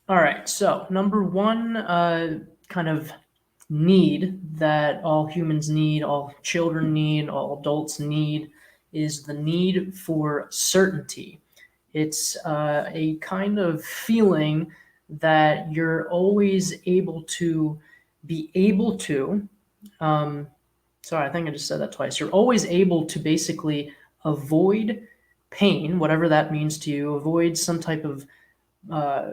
All right. So number one, kind of need that all humans need, all children need, all adults need is the need for certainty. It's a kind of feeling that you're always able to be able to. Um, sorry, I think I just said that twice. You're always able to basically avoid pain, whatever that means to you, avoid some type of uh,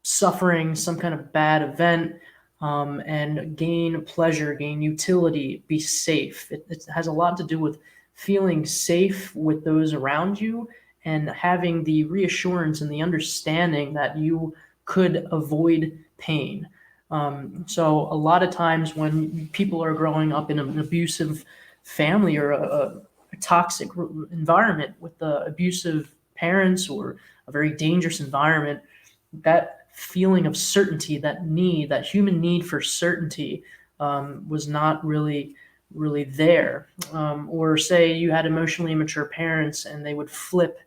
suffering, some kind of bad event, and gain pleasure, gain utility, be safe. It has a lot to do with feeling safe with those around you and having the reassurance and the understanding that you could avoid pain. So, a lot of times when people are growing up in an abusive family or a toxic environment with the abusive parents or a very dangerous environment, that feeling of certainty, that need, that human need for certainty, was not really there. Or say you had emotionally immature parents and they would flip.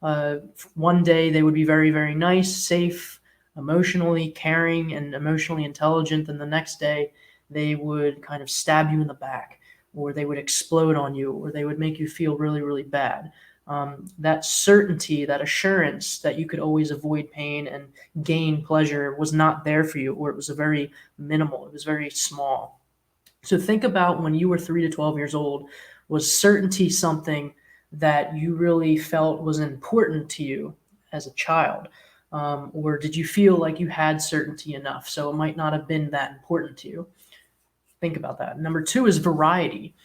One day they would be very nice, safe, emotionally caring, and emotionally intelligent, and the next day they would kind of stab you in the back, or they would explode on you, or they would make you feel really bad. That certainty, that assurance that you could always avoid pain and gain pleasure was not there for you, or it was a very minimal, it was very small. So think about when you were 3 to 12 years old, was certainty something that you really felt was important to you as a child? Or did you feel like you had certainty enough so it might not have been that important to you? Think about that. Number two is variety.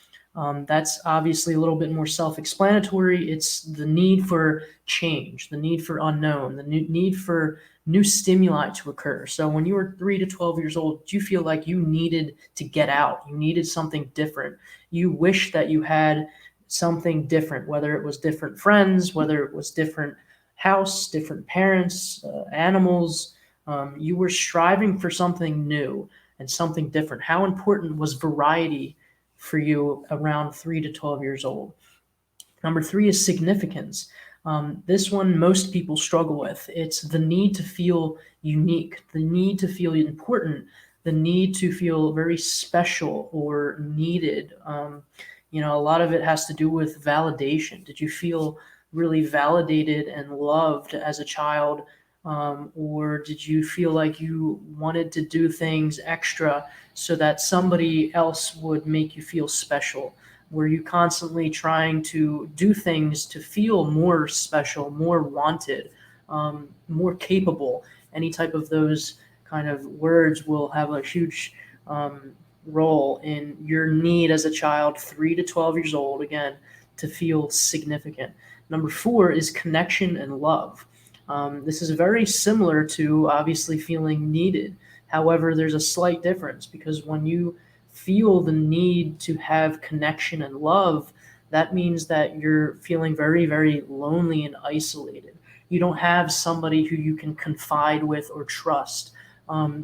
That's obviously a little bit more self explanatory. It's the need for change, the need for unknown, the need for new stimuli to occur. So, when you were 3 to 12 years old, did you feel like you needed to get out? You needed something different. You wish that you had something different, whether it was different friends, whether it was different house, different parents, animals. You were striving for something new and something different. How important was variety for you around 3 to 12 years old? Number three is significance. This one most people struggle with. It's the need to feel unique, the need to feel important, the need to feel very special or needed. A lot of it has to do with validation. Did you feel really validated and loved as a child? Or did you feel like you wanted to do things extra so that somebody else would make you feel special? Were you constantly trying to do things to feel more special, more wanted, more capable? Any type of those kind of words will have a huge role in your need as a child, 3 to 12 years old, again, to feel significant. Number four is connection and love. This is very similar to obviously feeling needed. However, there's a slight difference because when you feel the need to have connection and love, that means that you're feeling very lonely and isolated. You don't have somebody who you can confide with or trust.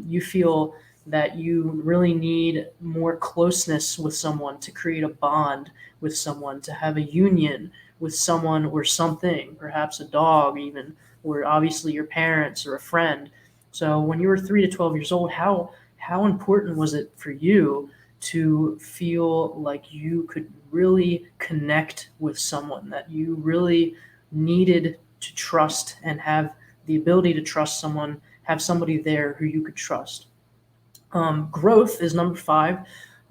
You feel that you really need more closeness with someone to create a bond with someone, to have a union with someone or something, perhaps a dog, even, or obviously your parents or a friend. So when you were 3 to 12 years old, how important was it for you to feel like you could really connect with someone, that you really needed to trust and have the ability to trust someone, have somebody there who you could trust? Growth is number five.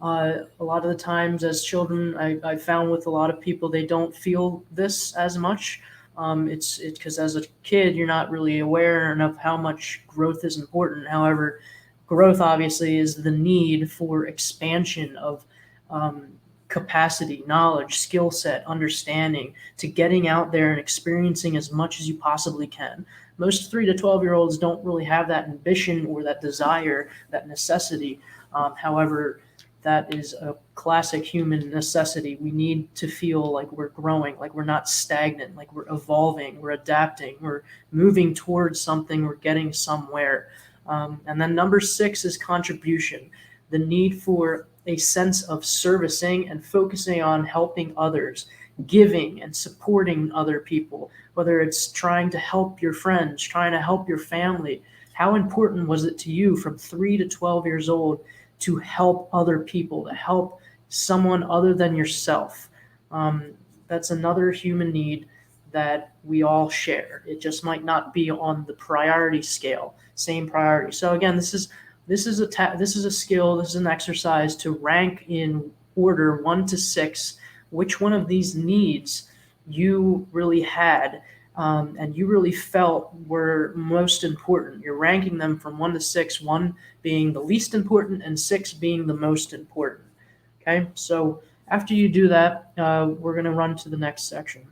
A lot of the times, as children, I found with a lot of people, they don't feel this as much. It's because as a kid, you're not really aware enough how much growth is important. However, growth obviously is the need for expansion of um, capacity, knowledge, skill set, understanding, to getting out there and experiencing as much as you possibly can. Most 3 to 12-year-olds don't really have that ambition or that desire, that necessity. However, that is a classic human necessity. We need to feel like we're growing, like we're not stagnant, like we're evolving, we're adapting, we're moving towards something, we're getting somewhere. And then number six is contribution, the need for a sense of servicing and focusing on helping others, giving and supporting other people, whether it's trying to help your friends, trying to help your family. How important was it to you from 3 to 12 years old to help other people, to help someone other than yourself? That's another human need that we all share. It just might not be on the priority scale, same priority. So again, this is a skill, this is an exercise to rank in order 1 to 6 which one of these needs you really had, and you really felt were most important. You're ranking them from 1 to 6, 1 being the least important and 6 being the most important. Okay, so after you do that, we're going to run to the next section.